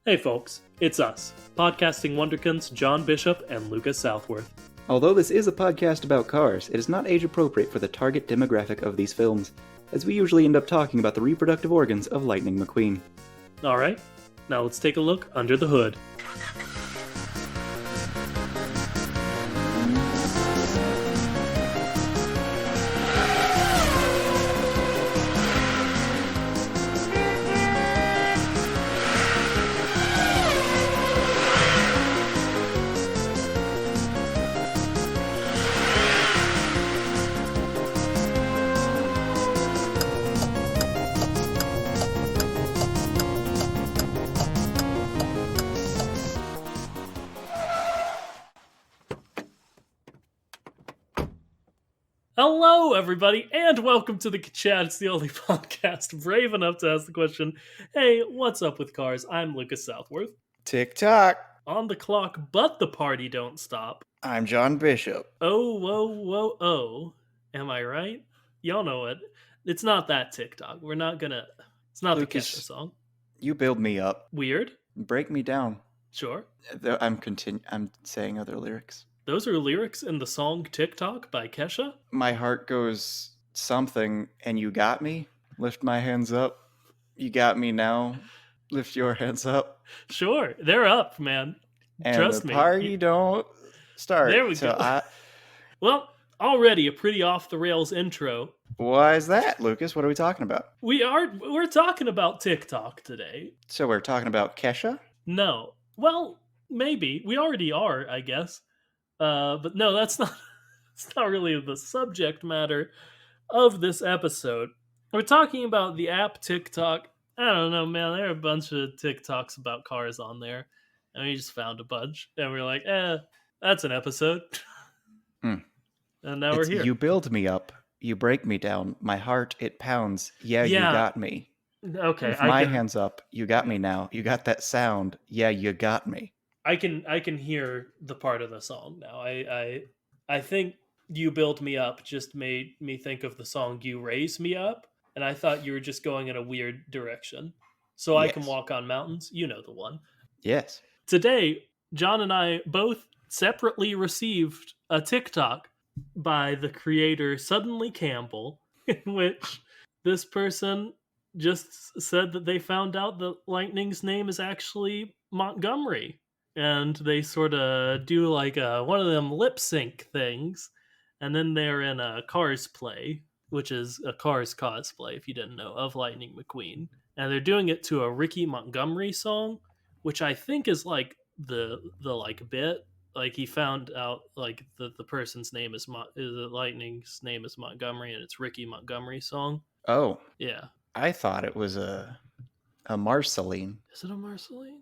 Hey folks, it's us, podcasting wonderkins John Bishop and Lucas Southworth. Although this is a podcast about cars, it is not age appropriate for the target demographic of these films, as we usually end up talking about the reproductive organs of Lightning McQueen. Alright, now let's take a look under the hood. Hello, everybody, and welcome to the Chat. It's the only podcast brave enough to ask the question, hey, what's up with cars? I'm Lucas Southworth. Tick-tock! On the clock, but the party don't stop. I'm John Bishop. Oh, whoa, whoa, oh. Am I right? Y'all know it. It's not that TikTok. We're not gonna... It's not Lucas, the Kesha song. You build me up. Weird? Break me down. Sure. I'm saying other lyrics. Those are lyrics in the song TikTok by Kesha? My heart goes something, and you got me. Lift my hands up. You got me now. Lift your hands up. Sure. They're up, man. And Trust the me. party don't start. There we go. Well, already a pretty off-the-rails intro. Why is that, Lucas? What are we talking about? We're talking about TikTok today. So we're talking about Kesha? No. Well, maybe. We already are, I guess. But no, that's not really the subject matter of this episode. We're talking about the app TikTok. I don't know, man. There are a bunch of TikToks about cars on there. And we just found a bunch. And we're like, that's an episode. And now we're here. You build me up. You break me down. My heart, it pounds. Yeah, you got me. Okay. With my hands up. You got me now. You got that sound. Yeah, you got me. I can hear the part of the song now. I think You Build Me Up just made me think of the song You Raise Me Up, and I thought you were just going in a weird direction. So I Can Walk on Mountains, you know the one. Yes. Today, John and I both separately received a TikTok by the creator Suddenly Campbell, in which this person just said that they found out that Lightning's name is actually Montgomery. And they sort of do like one of them lip sync things. And then they're in a Cars play, which is a Cars cosplay, if you didn't know, of Lightning McQueen. And they're doing it to a Ricky Montgomery song, which I think is like the like bit. Like he found out like the person's name is Lightning's name is Montgomery, and it's Ricky Montgomery song. Oh. Yeah. I thought it was a Marceline. Is it a Marceline?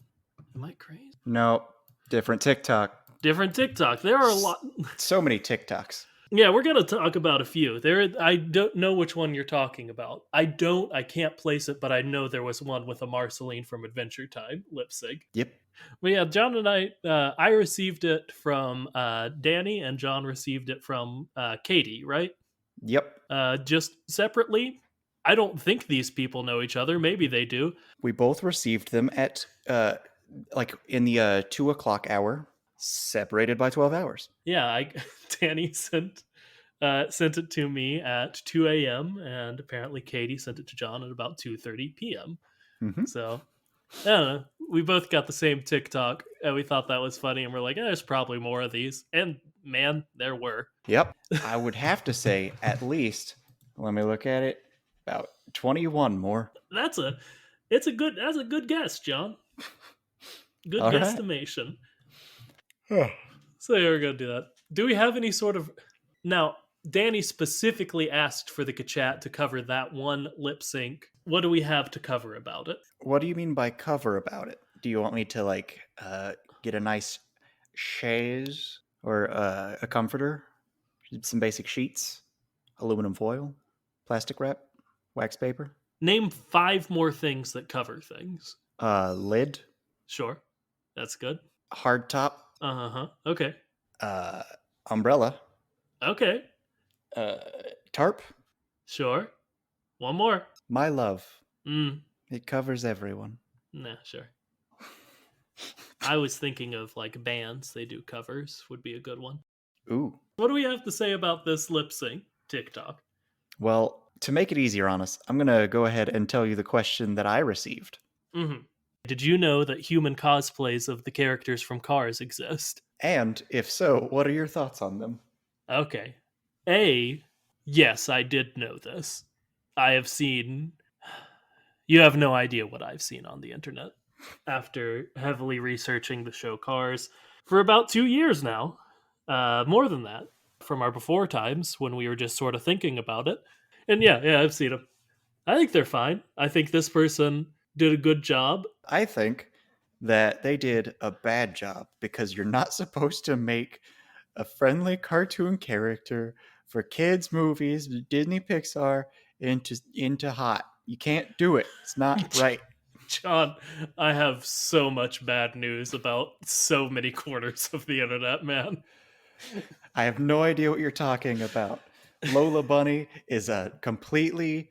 Am I crazy? No, different TikTok. Different TikTok. There are a lot. So many TikToks. Yeah, we're gonna talk about a few. I don't know which one you're talking about. I can't place it, but I know there was one with a Marceline from Adventure Time lip sync. Yep. But yeah, John and I received it from Danny, and John received it from Katie, right? Yep. Just separately. I don't think these people know each other. Maybe they do. We both received them at like in the 2 o'clock hour, separated by 12 hours. Yeah, Danny sent it to me at 2 a.m. and apparently Katie sent it to John at about 2:30 p.m. Mm-hmm. So I don't know. We both got the same TikTok, and we thought that was funny, and we're like, there's probably more of these. And man, there were. Yep. I would have to say at least, let me look at it, about 21 more. That's a good guess, John. Good All guesstimation. Right. So yeah, we're gonna do that. Do we have any sort of... Now, Danny specifically asked for the Kachat to cover that one lip sync. What do we have to cover about it? What do you mean by cover about it? Do you want me to like get a nice chaise or a comforter, some basic sheets, aluminum foil, plastic wrap, wax paper? Name 5 more things that cover things. Lid. Sure. That's good. Hard top. Okay. Umbrella. Okay. Tarp. Sure. One more. My love. It covers everyone. Nah, sure. I was thinking of like bands, they do covers, would be a good one. Ooh. What do we have to say about this lip sync TikTok? Well, to make it easier on us, I'm going to go ahead and tell you the question that I received. Mm-hmm. Did you know that human cosplays of the characters from Cars exist? And if so, what are your thoughts on them? Okay. Yes, I did know this. I have seen. You have no idea what I've seen on the internet after heavily researching the show Cars for about 2 years now. More than that, from our before times when we were just sort of thinking about it. And yeah, I've seen them. I think they're fine. I think this person did a good job. I think that they did a bad job because you're not supposed to make a friendly cartoon character for kids movies, Disney Pixar into hot. You can't do it. It's not right. John, I have so much bad news about so many corners of the internet, man. I have no idea what you're talking about. Lola Bunny is a completely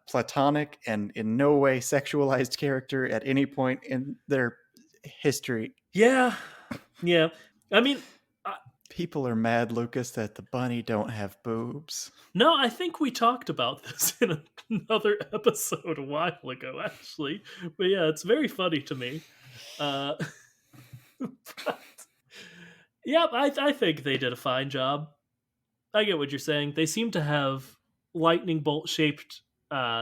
platonic and in no way sexualized character at any point in their history. Yeah. I mean, People are mad, Lucas, that the bunny don't have boobs. no, I think we talked about this in another episode a while ago, actually. But yeah, it's very funny to me. But, yeah, I think they did a fine job. I get what you're saying. They seem to have lightning bolt shaped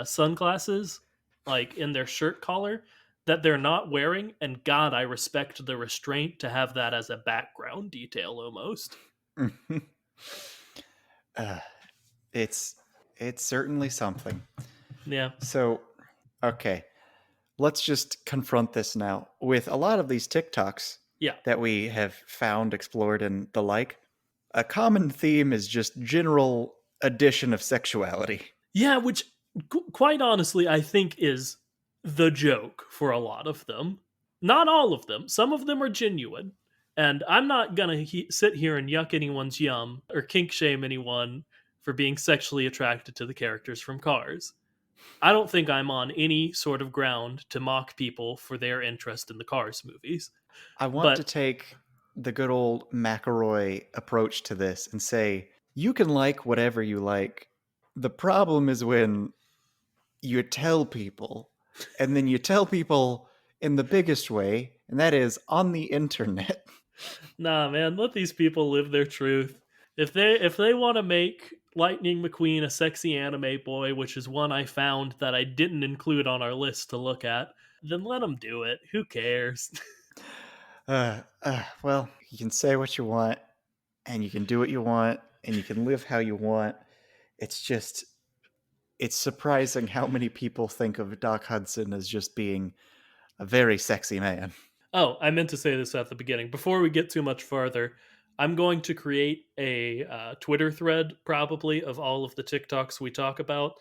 sunglasses, like in their shirt collar, that they're not wearing. And God, I respect the restraint to have that as a background detail almost. It's certainly something. Yeah. So, okay, let's just confront this now. With a lot of these TikToks Yeah. that we have found, explored, and the like, a common theme is just general addition of sexuality. Yeah, which quite honestly, I think is the joke for a lot of them. Not all of them. Some of them are genuine. And I'm not going to sit here and yuck anyone's yum or kink shame anyone for being sexually attracted to the characters from Cars. I don't think I'm on any sort of ground to mock people for their interest in the Cars movies. I want to take the good old McElroy approach to this and say, you can like whatever you like. The problem is when you tell people, and then you tell people in the biggest way, and that is on the internet. Nah, man, let these people live their truth. If they want to make Lightning McQueen a sexy anime boy, which is one I found that I didn't include on our list to look at, then let them do it. Who cares? Well, you can say what you want, and you can do what you want, and you can live how you want. It's just, it's surprising how many people think of Doc Hudson as just being a very sexy man. Oh, I meant to say this at the beginning. Before we get too much farther, I'm going to create a Twitter thread, probably, of all of the TikToks we talk about.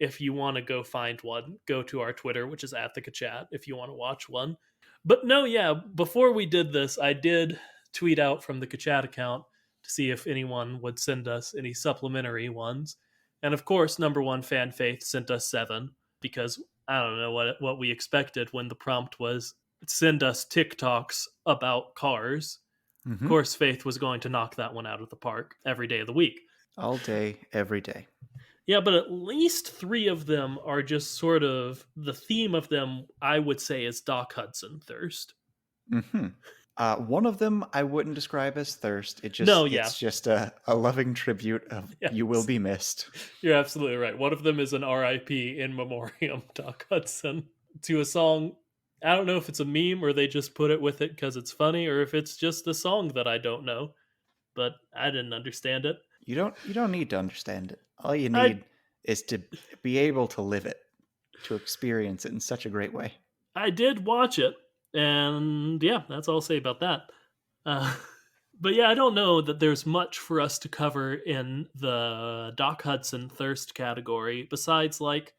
If you want to go find one, go to our Twitter, which is @thekachat, if you want to watch one. But no, yeah, before we did this, I did tweet out from the Kachat account to see if anyone would send us any supplementary ones. And of course, number one fan Faith sent us 7 because I don't know what we expected when the prompt was send us TikToks about cars. Mm-hmm. Of course, Faith was going to knock that one out of the park every day of the week. All day, every day. Yeah, but at least 3 of them are just sort of the theme of them, I would say, is Doc Hudson thirst. Mm-hmm. One of them I wouldn't describe as thirst. It's just a loving tribute of you will be missed. You're absolutely right. One of them is an RIP in memoriam, Doc Hudson, to a song. I don't know if it's a meme or they just put it with it because it's funny, or if it's just a song that I don't know, but I didn't understand it. You don't need to understand it. All you need is to be able to live it, to experience it in such a great way. I did watch it, and yeah, that's all I'll say about that. But yeah, I don't know that there's much for us to cover in the Doc Hudson thirst category besides, like,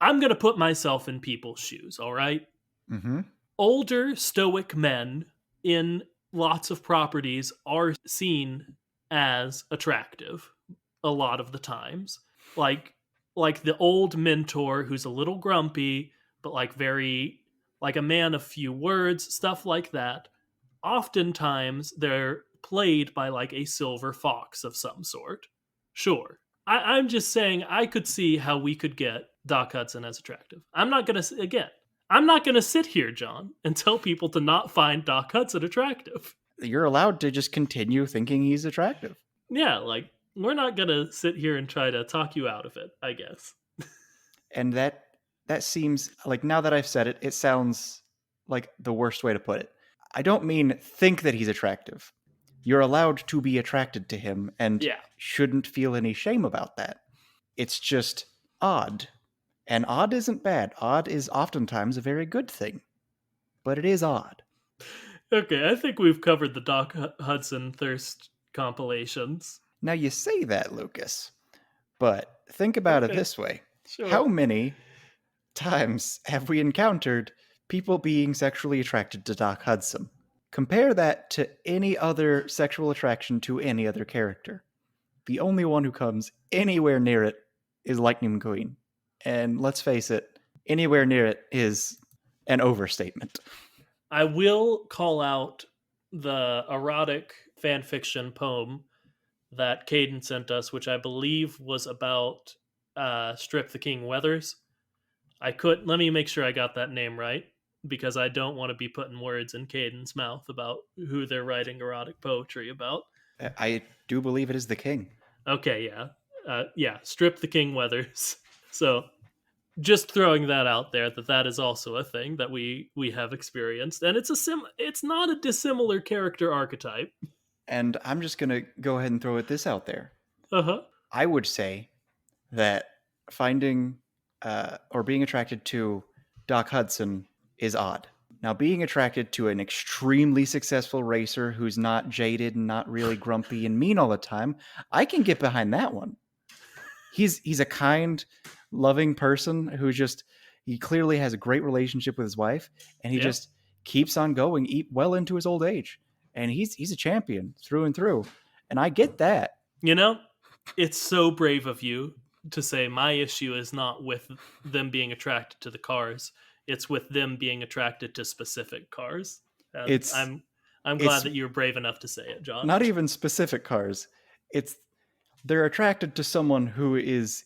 I'm going to put myself in people's shoes, all right? Mm-hmm. Older, stoic men in lots of properties are seen as attractive a lot of the times. Like the old mentor who's a little grumpy, but like very, like a man of few words, stuff like that. oftentimes they're played by like a silver fox of some sort. Sure. I'm just saying I could see how we could get Doc Hudson as attractive. I'm not going to sit here, John, and tell people to not find Doc Hudson attractive. You're allowed to just continue thinking he's attractive. Yeah, like, we're not going to sit here and try to talk you out of it, I guess. And that seems like, now that I've said it, it sounds like the worst way to put it. I don't mean think that he's attractive. You're allowed to be attracted to him and Yeah. shouldn't feel any shame about that. It's just odd. And odd isn't bad. Odd is oftentimes a very good thing. But it is odd. Okay, I think we've covered the Doc Hudson thirst compilations. Now you say that, Lucas, but think about it this way. Sure. How many times have we encountered people being sexually attracted to Doc Hudson? Compare that to any other sexual attraction to any other character. The only one who comes anywhere near it is Lightning McQueen. And let's face it, anywhere near it is an overstatement. I will call out the erotic fanfiction poem that Caden sent us, which I believe was about Strip the King Weathers. Let me make sure I got that name right, because I don't want to be putting words in Caden's mouth about who they're writing erotic poetry about. I do believe it is the king. Okay, yeah. Strip the King Weathers. So just throwing that out there, that is also a thing that we have experienced, and it's not a dissimilar character archetype. And I'm just gonna go ahead and throw this out there. Uh-huh. I would say that finding or being attracted to Doc Hudson is odd. Now, being attracted to an extremely successful racer who's not jaded and not really grumpy and mean all the time, I can get behind that one. He's a kind, loving person who he clearly has a great relationship with his wife, and he just keeps on going well into his old age. And he's a champion through and through. And I get that. You know, it's so brave of you to say my issue is not with them being attracted to the cars. It's with them being attracted to specific cars. I'm glad that you're brave enough to say it, John. Not even specific cars. They're attracted to someone who is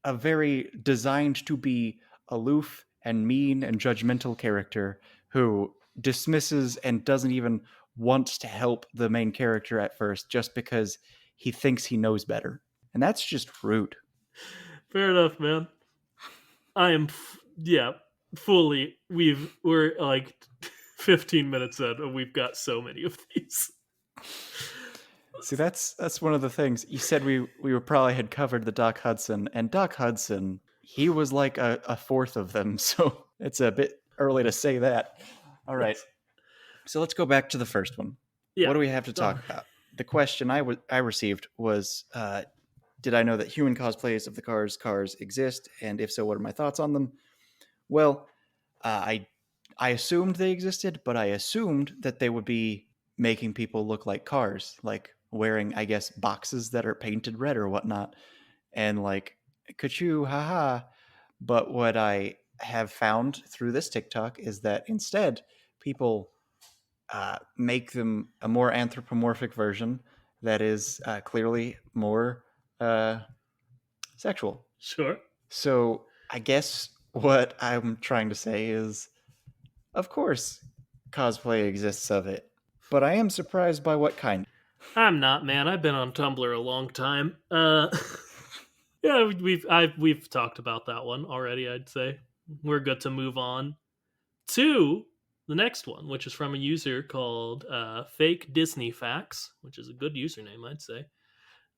a very designed to be aloof and mean and judgmental character who dismisses and doesn't even want to help the main character at first just because he thinks he knows better. And that's just rude. Fair enough, man. I am, fully. We're like 15 minutes in, and we've got so many of these. See, that's one of the things. You said we probably had covered the Doc Hudson, and Doc Hudson, he was like a fourth of them, so it's a bit early to say that. All right. So let's go back to the first one. Yeah. What do we have to talk about? The question I received was, did I know that human cosplays of the cars exist? And if so, what are my thoughts on them? Well, I assumed they existed, but I assumed that they would be making people look like cars, like wearing, I guess, boxes that are painted red or whatnot. And like, ka-choo, haha. But what I have found through this TikTok is that instead, people make them a more anthropomorphic version that is clearly more sexual. Sure. So I guess what I'm trying to say is, of course, cosplay exists of it, but I am surprised by what kind. I'm not, man. I've been on Tumblr a long time. Yeah, we've talked about that one already. I'd say we're good to move on to the next one, which is from a user called Fake Disney Facts, which is a good username, I'd say.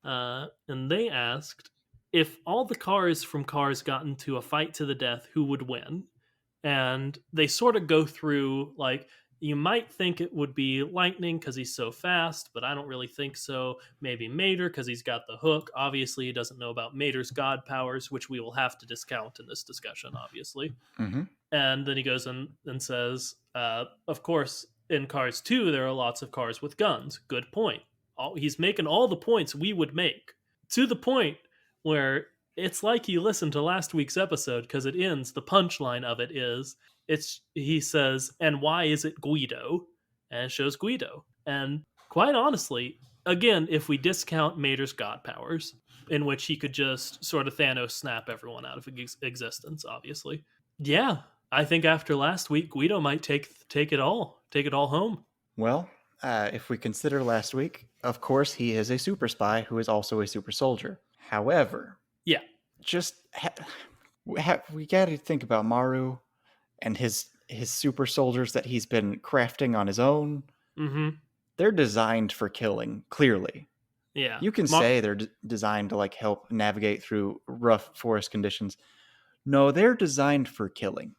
And they asked, if all the cars from Cars got into a fight to the death, who would win? And they sort of go through, like, you might think it would be Lightning because he's so fast, but I don't really think so. Maybe Mater because he's got the hook. Obviously, he doesn't know about Mater's god powers, which we will have to discount in this discussion, obviously. Mm-hmm. And then he goes and says, of course, in Cars 2, there are lots of cars with guns. Good point. He's making all the points we would make, to the point where it's like he listened to last week's episode, because it ends, the punchline of it is, he says, and why is it Guido? and it shows Guido. And quite honestly, again, if we discount Mater's god powers, in which he could just sort of Thanos snap everyone out of existence, obviously. Yeah, I think after last week, Guido might take it all home. Well, if we consider last week, of course he is a super spy who is also a super soldier. However, Yeah, just we got to think about Maru and his super soldiers that he's been crafting on his own. mm-hmm. They're designed for killing, clearly. Yeah, You can say they're designed to like help navigate through rough forest conditions. No, they're designed for killing.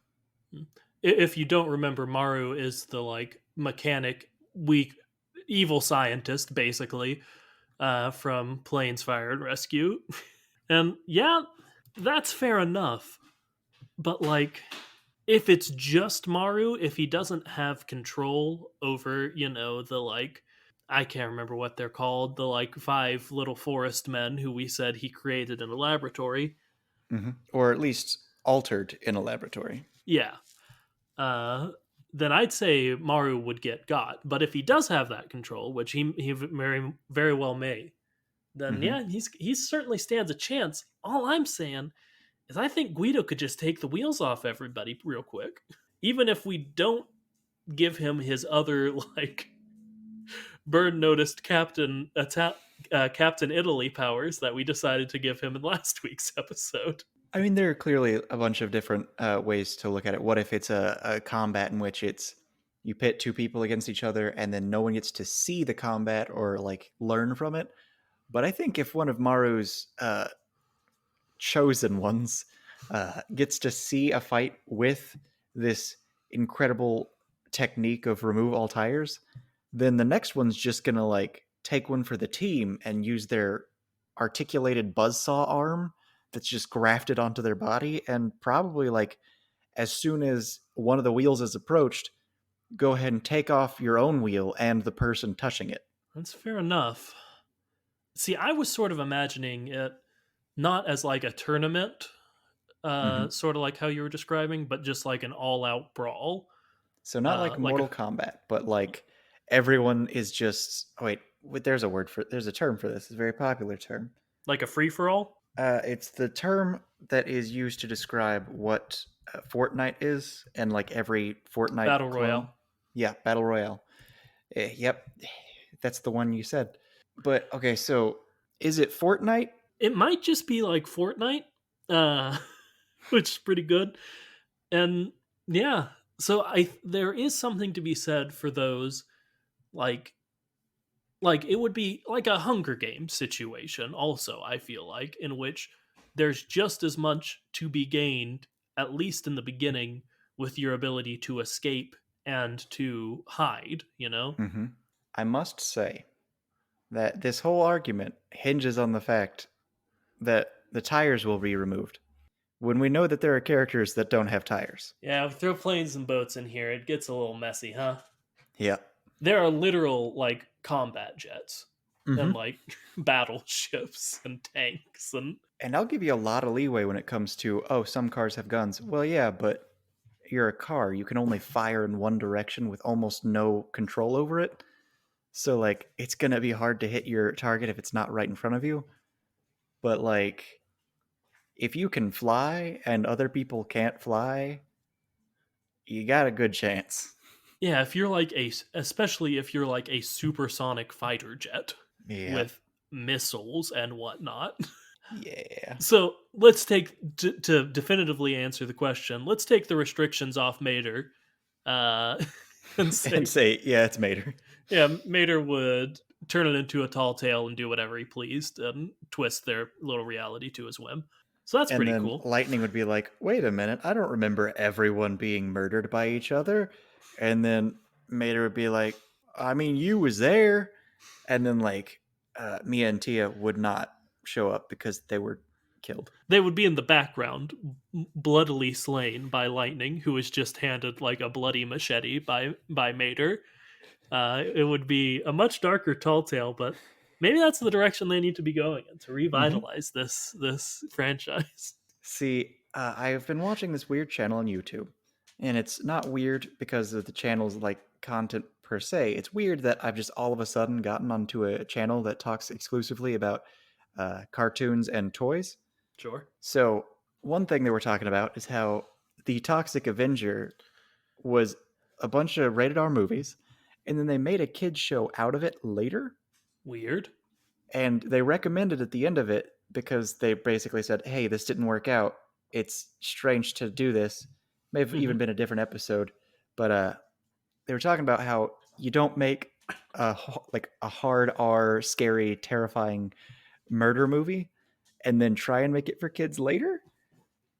If you don't remember, Maru is the like mechanic, weak, evil scientist, basically, from Planes Fire and Rescue. And yeah, that's fair enough. But like, if it's just Maru, if he doesn't have control over, the like, I can't remember what they're called, the like 5 little forest men who we said he created in a laboratory. Mm-hmm. Or at least altered in a laboratory. Yeah. Then I'd say Maru would get got. But if he does have that control, which he very, very well may, then yeah, he certainly stands a chance. All I'm saying is I think Guido could just take the wheels off everybody real quick. Even if we don't give him his other, like, Burn noticed Captain Italy powers that we decided to give him in last week's episode. I mean, there are clearly a bunch of different ways to look at it. What if it's a combat in which it's you pit 2 people against each other and then no one gets to see the combat or like learn from it? But I think if one of Maru's chosen ones gets to see a fight with this incredible technique of remove all tires, then the next one's just gonna like take one for the team and use their articulated buzzsaw arm that's just grafted onto their body, and probably like as soon as one of the wheels is approached, go ahead and take off your own wheel and the person touching it. That's fair enough. See, I was sort of imagining it not as like a tournament, sort of like how you were describing, but just like an all-out brawl. So not like Mortal Kombat, but like everyone is just there's a term for this. It's a very popular term. Like a free-for-all? It's the term that is used to describe what Fortnite is, and like every Fortnite Battle clone. Royale. Yeah, Battle Royale. Yep, that's the one you said. But okay, so is it Fortnite? It might just be like Fortnite, which is pretty good. And yeah, so there is something to be said for those, like it would be like a Hunger Games situation also, I feel like, in which there's just as much to be gained, at least in the beginning, with your ability to escape and to hide, Mm-hmm. I must say that this whole argument hinges on the fact that the tires will be removed when we know that there are characters that don't have tires. Yeah, throw planes and boats in here, it gets a little messy, huh? Yeah. There are literal, like, combat jets and, like, battleships and tanks And I'll give you a lot of leeway when it comes to, some cars have guns. Well, yeah, but you're a car. You can only fire in one direction with almost no control over it. So, like, it's going to be hard to hit your target if it's not right in front of you. But, like, if you can fly and other people can't fly, you got a good chance. Yeah, if you're like especially if you're like a supersonic fighter jet with missiles and whatnot. Yeah. So let's take to definitively answer the question. Let's take the restrictions off Mater, and say, yeah, it's Mater. Yeah, Mater would turn it into a tall tale and do whatever he pleased and twist their little reality to his whim. So that's pretty cool. Lightning would be like, wait a minute, I don't remember everyone being murdered by each other. And then Mater would be like, I mean, you was there. And then like Mia and Tia would not show up because they were killed. They would be in the background, bloodily slain by Lightning, who was just handed like a bloody machete by Mater. It would be a much darker tall tale, but maybe that's the direction they need to be going in to revitalize this franchise. See, I've been watching this weird channel on YouTube, and it's not weird because of the channel's like content per se. It's weird that I've just all of a sudden gotten onto a channel that talks exclusively about cartoons and toys. Sure. So, one thing they were talking about is how the Toxic Avenger was a bunch of rated R movies, and then they made a kids show out of it later, Weird. and they recommended at the end of it because they basically said, "Hey, this didn't work out. It's strange to do this." May have even been a different episode, but they were talking about how you don't make like a hard R, scary, terrifying murder movie and then try and make it for kids later,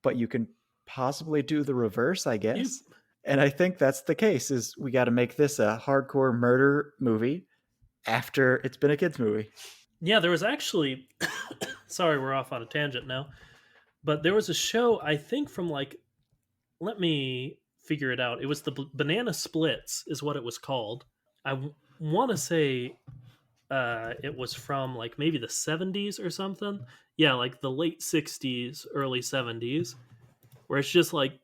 but you can possibly do the reverse, I guess. And I think that's the case, is we got to make this a hardcore murder movie after it's been a kids movie. Yeah, there was actually sorry, we're off on a tangent now. But there was a show, I think from like, let me figure it out. It was the Banana Splits is what it was called. I want to say it was from like maybe the 70s or something. Yeah, like the late 60s, early 70s, where it's just like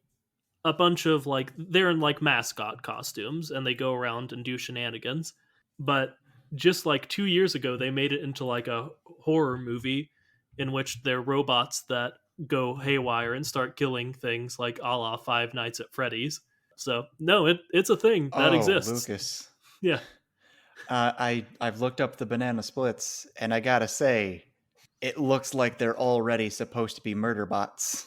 a bunch of like, they're in like mascot costumes and they go around and do shenanigans. But just like 2 years ago, they made it into like a horror movie in which they're robots that go haywire and start killing things like a la Five Nights at Freddy's. So no, it's a thing that exists. Lucas. Yeah. I've looked up the Banana Splits, and I gotta say, it looks like they're already supposed to be murder bots.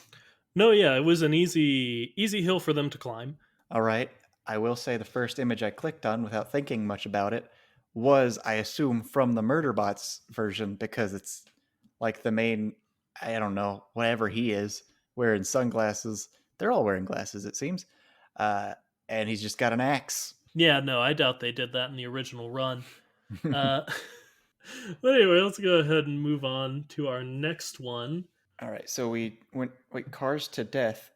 No, yeah, it was an easy hill for them to climb. All right. I will say the first image I clicked on without thinking much about it was, I assume, from the Murderbots version, because it's like the main, I don't know, whatever he is, wearing sunglasses. They're all wearing glasses, it seems. And he's just got an axe. Yeah, no, I doubt they did that in the original run. But anyway, let's go ahead and move on to our next one. All right, so we went Cars to Death,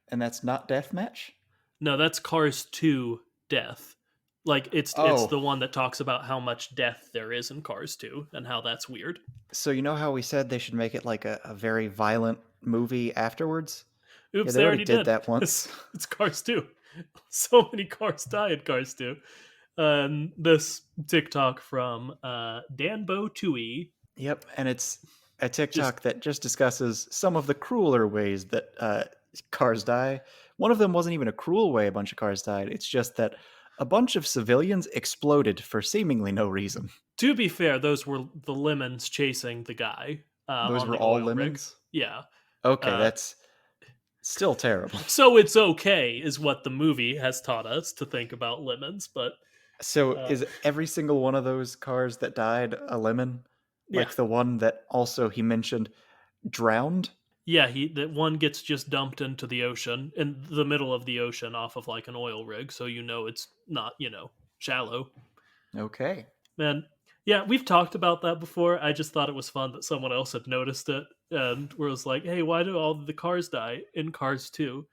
and that's not Deathmatch? No, that's Cars 2 Death. Like it's the one that talks about how much death there is in Cars 2 and how that's weird. So you know how we said they should make it like a very violent movie afterwards? Oops, Yeah, they already did that once. It's Cars 2. So many cars die in Cars 2. This TikTok from Danbo Tui. Yep, and it's a TikTok that just discusses some of the crueler ways that cars die. One of them wasn't even a cruel way a bunch of cars died. It's just that a bunch of civilians exploded for seemingly no reason. To be fair, those were the lemons chasing the guy. Those were all lemons? Yeah. Okay, that's still terrible. So it's okay, is what the movie has taught us to think about lemons, but... So is every single one of those cars that died a lemon? Like the one that also he mentioned drowned? Yeah, that one gets just dumped into the ocean, in the middle of the ocean off of like an oil rig, so it's not, shallow. Okay. Man, yeah, we've talked about that before. I just thought it was fun that someone else had noticed it and was like, hey, why do all the cars die in Cars 2?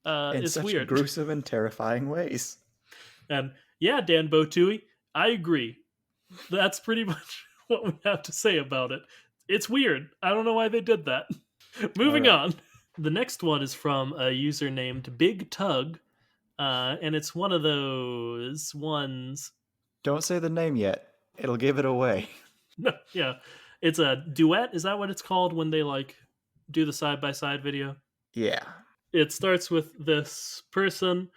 In it's such weird. gruesome and terrifying ways. And yeah, Dan Botui, I agree. That's pretty much what we have to say about it. It's weird. I don't know why they did that. Moving on. The next one is from a user named Big Tug, and it's one of those ones... Don't say the name yet. It'll give it away. No, yeah. It's a duet. Is that what it's called when they like do the side-by-side video? Yeah. It starts with this person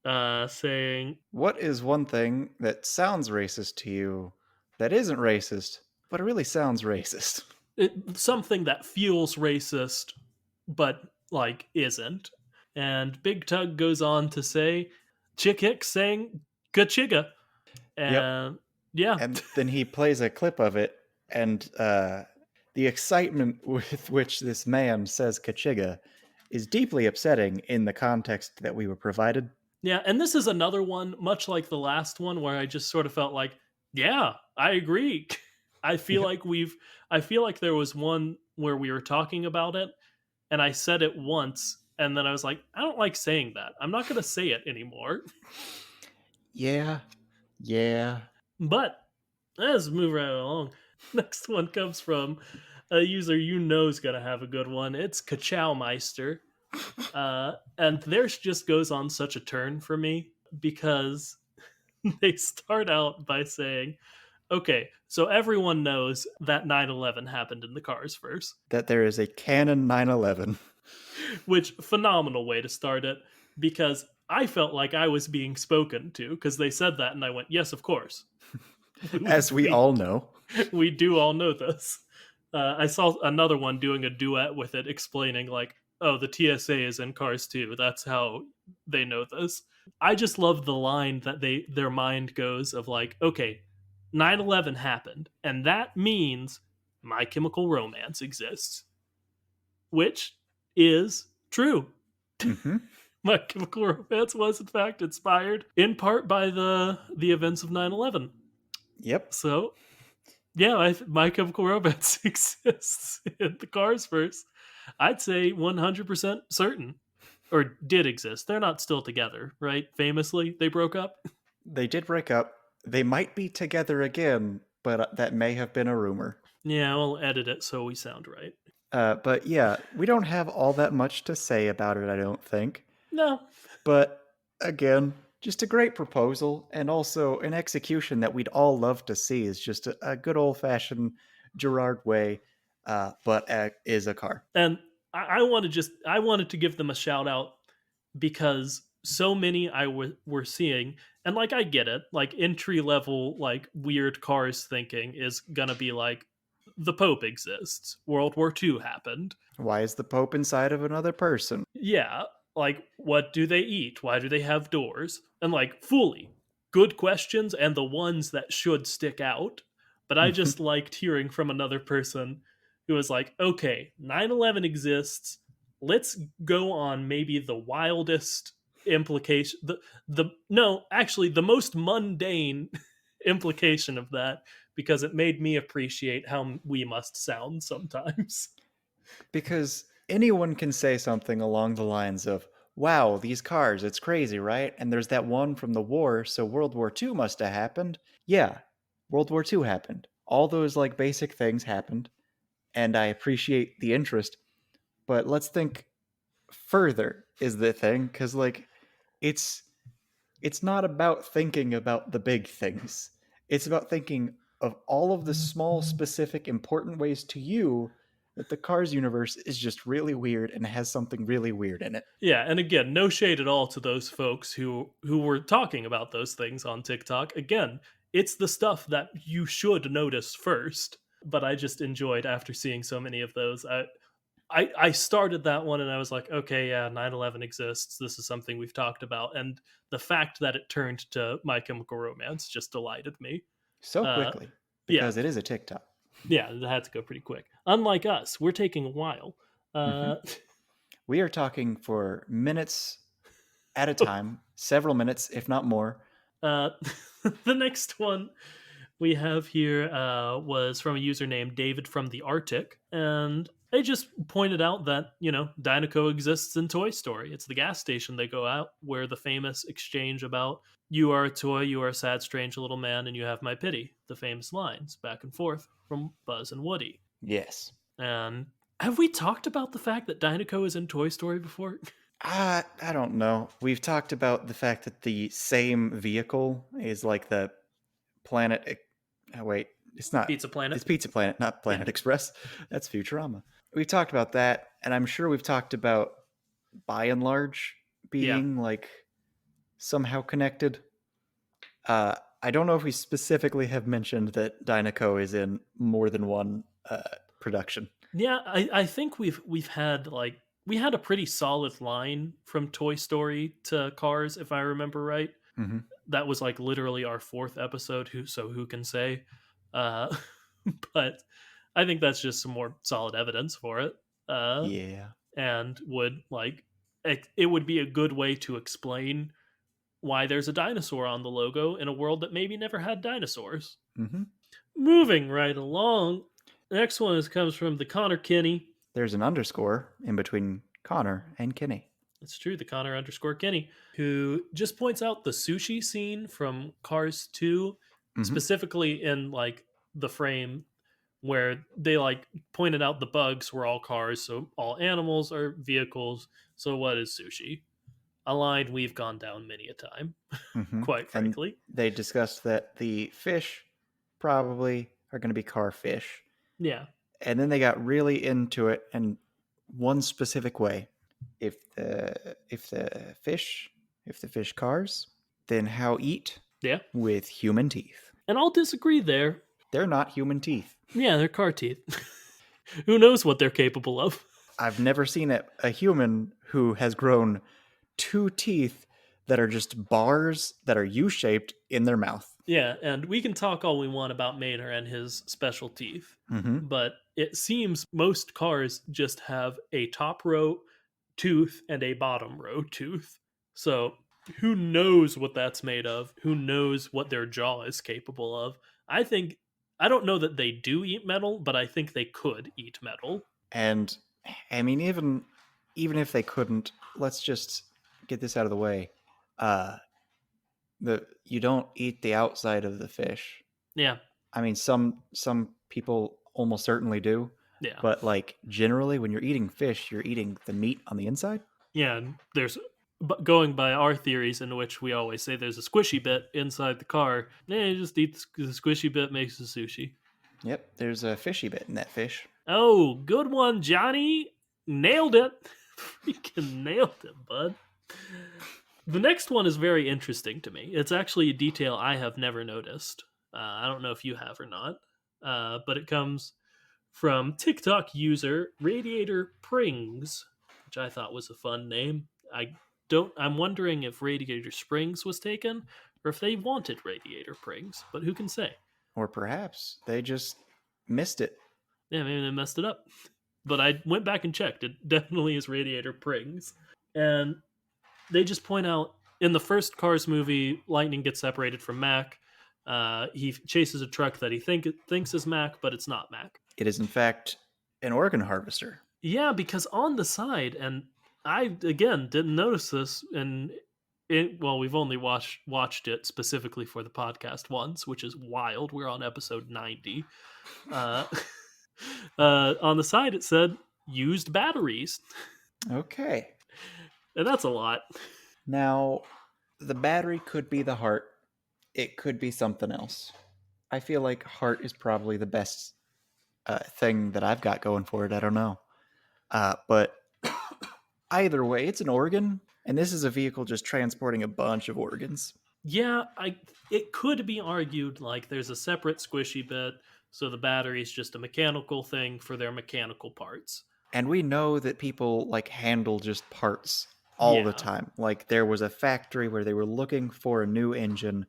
saying... What is one thing that sounds racist to you that isn't racist, but it really sounds racist? Something that feels racist, but like isn't. And Big Tug goes on to say, Chick Hicks saying Kachiga. And yeah. And then he plays a clip of it, and the excitement with which this man says Kachiga is deeply upsetting in the context that we were provided. Yeah, and this is another one, much like the last one, where I just sort of felt like, yeah, I agree. I feel like there was one where we were talking about it, and I said it once, and then I was like, I don't like saying that. I'm not going to say it anymore. Yeah. But let's move right along. Next one comes from a user is going to have a good one. It's Kachowmeister. And theirs just goes on such a turn for me because they start out by saying, okay, so everyone knows that 9/11 happened in the Cars verse, That there is a canon 9/11. which phenomenal way to start it because I felt like I was being spoken to because they said that and I went, yes, of course. As we all know. We do all know this. I saw another one doing a duet with it, explaining like, "Oh, the TSA is in Cars 2. That's how they know this." I just love the line that their mind goes of like, "Okay, 9/11 happened, and that means My Chemical Romance exists," which is true. Mm-hmm. My Chemical Romance was in fact inspired in part by the events of 9/11. Yep. So yeah, My Chemical Romance exists in the Cars verse. I'd say 100% certain, or did exist. They're not still together, right? Famously, they broke up. They did break up. They might be together again, but that may have been a rumor. Yeah, we'll edit it so we sound right. But yeah, we don't have all that much to say about it, I don't think. No, But again, just a great proposal, and also an execution that we'd all love to see is just a good old fashioned Gerard way, but is a car. and I wanted to give them a shout out because so many were seeing, and like I get it, like entry level like weird Cars thinking is gonna be like the Pope exists, World War II happened. Why is the Pope inside of another person? Yeah, like what do they eat? Why do they have doors? And like fully good questions and the ones that should stick out. But I just liked hearing from another person who was like, okay, 9/11 exists. Let's go on maybe the wildest implication the no, actually the most mundane implication of that because it made me appreciate how we must sound sometimes. Because anyone can say something along the lines of, wow, these cars, it's crazy, right? And there's that one from the war, so World War II must have happened. Yeah, World War II happened. All those like basic things happened, and I appreciate the interest. But let's think further is the thing, because like it's it's not about thinking about the big things. It's about thinking of all of the small, specific, important ways to you that the Cars universe is just really weird and has something really weird in it. Yeah, and again, no shade at all to those folks who were talking about those things on TikTok. Again, it's the stuff that you should notice first. But I just enjoyed after seeing so many of those. I started that one and I was like, okay, yeah, 9/11 exists. This is something we've talked about. And the fact that it turned to My Chemical Romance just delighted me. So Uh, quickly, yeah, because it is a TikTok. yeah, it had to go pretty quick. Unlike us, we're taking a while. Mhm. Uh, We are talking for minutes at a time, several minutes, if not more. Uh, the next one we have here was from a user named David from the Arctic, and they just pointed out that Dynaco exists in Toy Story. It's the gas station they go out where the famous exchange about "You are a toy, you are a sad, strange little man, and you have my pity." The famous lines back and forth from Buzz and Woody. Yes. And have we talked about the fact that Dynaco is in Toy Story before? I don't know. We've talked about the fact that the same vehicle is like the Planet. Wait, it's not. Pizza Planet. It's Pizza Planet, not Planet Express. That's Futurama. We've talked about that, and I'm sure we've talked about by and large being like somehow connected. I don't know if we specifically have mentioned that Dynaco is in more than one production. Yeah, I think we've had like we had a pretty solid line from Toy Story to Cars, if I remember right. Mm-hmm. That was like literally our fourth episode. Who can say? Uh, but I think that's just some more solid evidence for it. Yeah. And would like it would be a good way to explain why there's a dinosaur on the logo in a world that maybe never had dinosaurs. Mm-hmm. Moving right along, the next one comes from the Connor Kinney. There's an underscore in between Connor and Kenny. It's true, the Connor underscore Kinney, who just points out the sushi scene from Cars 2, specifically in like the frame where they like pointed out the bugs were all cars, so all animals are vehicles. So what is sushi? a line we've gone down many a time, quite And frankly. they discussed that the fish probably are going to be car fish. Yeah. And then they got really into it in one specific way. If the fish cars, then how eat Yeah. with human teeth? And I'll disagree there. They're not human teeth. Yeah, they're car teeth. Who knows what they're capable of? I've never seen a human who has grown 2 teeth that are just bars that are U-shaped in their mouth. Yeah, and we can talk all we want about Mater and his special teeth, Mm-hmm. but it seems most cars just have a top row tooth and a bottom row tooth. So who knows what that's made of? Who knows what their jaw is capable of? I don't know that they do eat metal, but I think they could eat metal. And I mean, even if they couldn't, let's just get this out of the way. You don't eat the outside of the fish. Yeah, I mean, some people almost certainly do, yeah. but like generally, when you're eating fish, you're eating the meat on the inside. Yeah, and but going by our theories, in which we always say there's a squishy bit inside the car. Yeah, you just eat the squishy bit, makes the sushi. Yep, there's a fishy bit in that fish. Oh, good one, Johnny. Nailed it. Freaking nailed it, bud. The next one is very interesting to me. It's actually a detail I have never noticed. I don't know if you have or not, but it comes from TikTok user Radiator Prings, which I thought was a fun name. I'm wondering if Radiator Springs was taken or if they wanted Radiator Prings, but who can say? Or perhaps they just missed it. Yeah, maybe they messed it up. But I went back and checked. It definitely is Radiator Prings. And they just point out in the first Cars movie, Lightning gets separated from Mac. He chases a truck that he thinks is Mac, but it's not Mac. It is, in fact, an organ harvester. Yeah, because on the side, and I again didn't notice this, and we've only watched it specifically for the podcast once, which is wild. We're on episode 90. On the side, it said used batteries, Okay. and that's a lot. Now, the battery could be the heart. It could be something else. I feel like heart is probably the best thing that I've got going for it. I don't know. But either way, it's an organ, and this is a vehicle just transporting a bunch of organs. Yeah, it could be argued like there's a separate squishy bit, so the battery is just a mechanical thing for their mechanical parts. And we know that people like handle just parts all the Yeah. time. Like there was a factory where they were looking for a new engine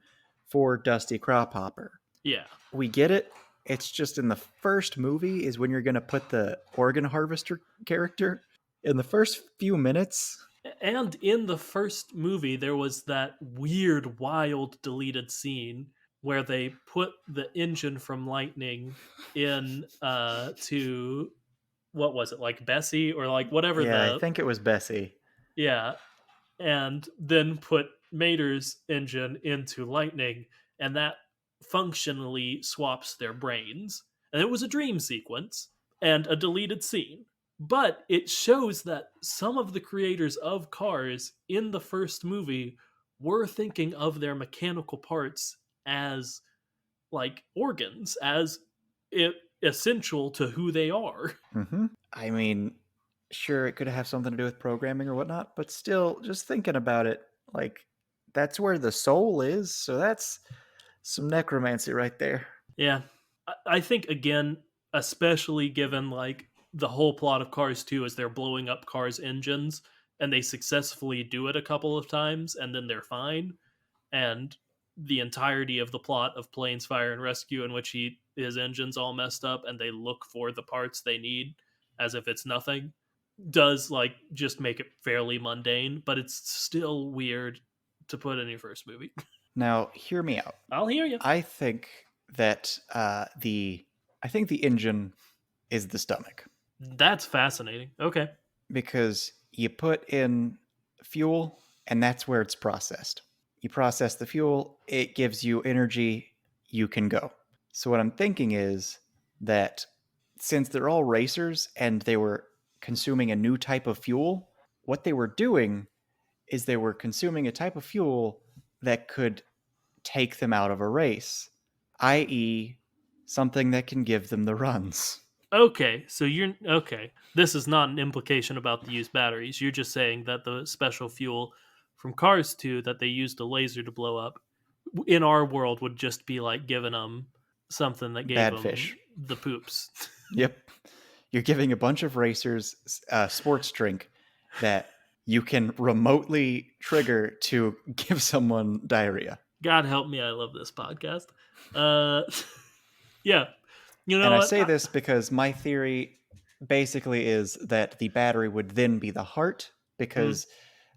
for Dusty Cropper. Yeah. We get it. It's just in the first movie is when you're going to put the organ harvester character in the first few minutes. And in the first movie, there was that weird, wild deleted scene where they put the engine from Lightning in to what was it, like Bessie or like whatever Yeah, I think it was Bessie. yeah, and then put Mater's engine into Lightning, and that functionally swaps their brains. And it was a dream sequence and a deleted scene. But it shows that some of the creators of Cars in the first movie were thinking of their mechanical parts as like organs, as essential to who they are. Mm-hmm. I mean, sure, it could have something to do with programming or whatnot, but still, just thinking about it, like, that's where the soul is. So that's some necromancy right there. Yeah. I think, again, especially given like the whole plot of Cars 2 is they're blowing up Cars engines and they successfully do it a couple of times and then they're fine. And the entirety of the plot of Planes, Fire, and Rescue, in which his engine's all messed up and they look for the parts they need as if it's nothing, does like just make it fairly mundane, but it's still weird to put in your first movie. Now, hear me out. I'll hear you. I think that the engine is the stomach. That's fascinating. Okay. Because you put in fuel and that's where it's processed. You process the fuel, it gives you energy, you can go. So what I'm thinking is that since they're all racers and they were consuming a new type of fuel, what they were doing is they were consuming a type of fuel that could take them out of a race, i.e., something that can give them the runs. Okay, so you're okay. This is not an implication about the used batteries. You're just saying that the special fuel from Cars 2 that they used a laser to blow up in our world would just be like giving them something that gave Bad them fish. the poops. Yep. You're giving a bunch of racers a sports drink that you can remotely trigger to give someone diarrhea. God help me, I love this podcast. Uh, yeah, you know And I what? say this because my theory basically is that the battery would then be the heart, because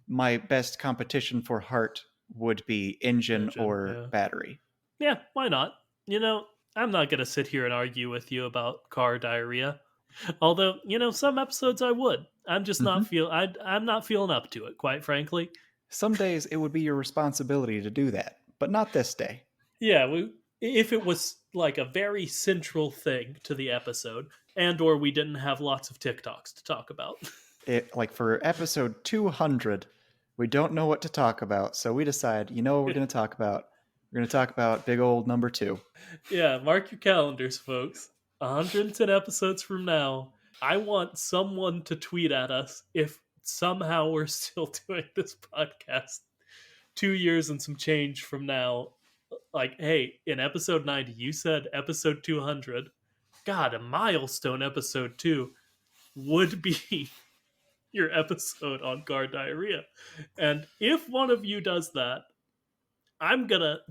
my best competition for heart would be engine or yeah. battery. Yeah, why not? You know, I'm not gonna sit here and argue with you about car diarrhea. Although, you know, some episodes I would. I'm just not I'm not feeling up to it, quite frankly. Some days it would be your responsibility to do that, but not this day. Yeah, if it was like a very central thing to the episode, and or we didn't have lots of TikToks to talk about. Like for episode 200, we don't know what to talk about, so we decide, you know what we're going to talk about? We're going to talk about big old number 2. Yeah, mark your calendars, folks. 110 episodes from now, I want someone to tweet at us if somehow we're still doing this podcast 2 years and some change from now. Like, hey, in episode 90, you said episode 200. God, a milestone episode 2 would be your episode on car diarrhea. And if one of you does that,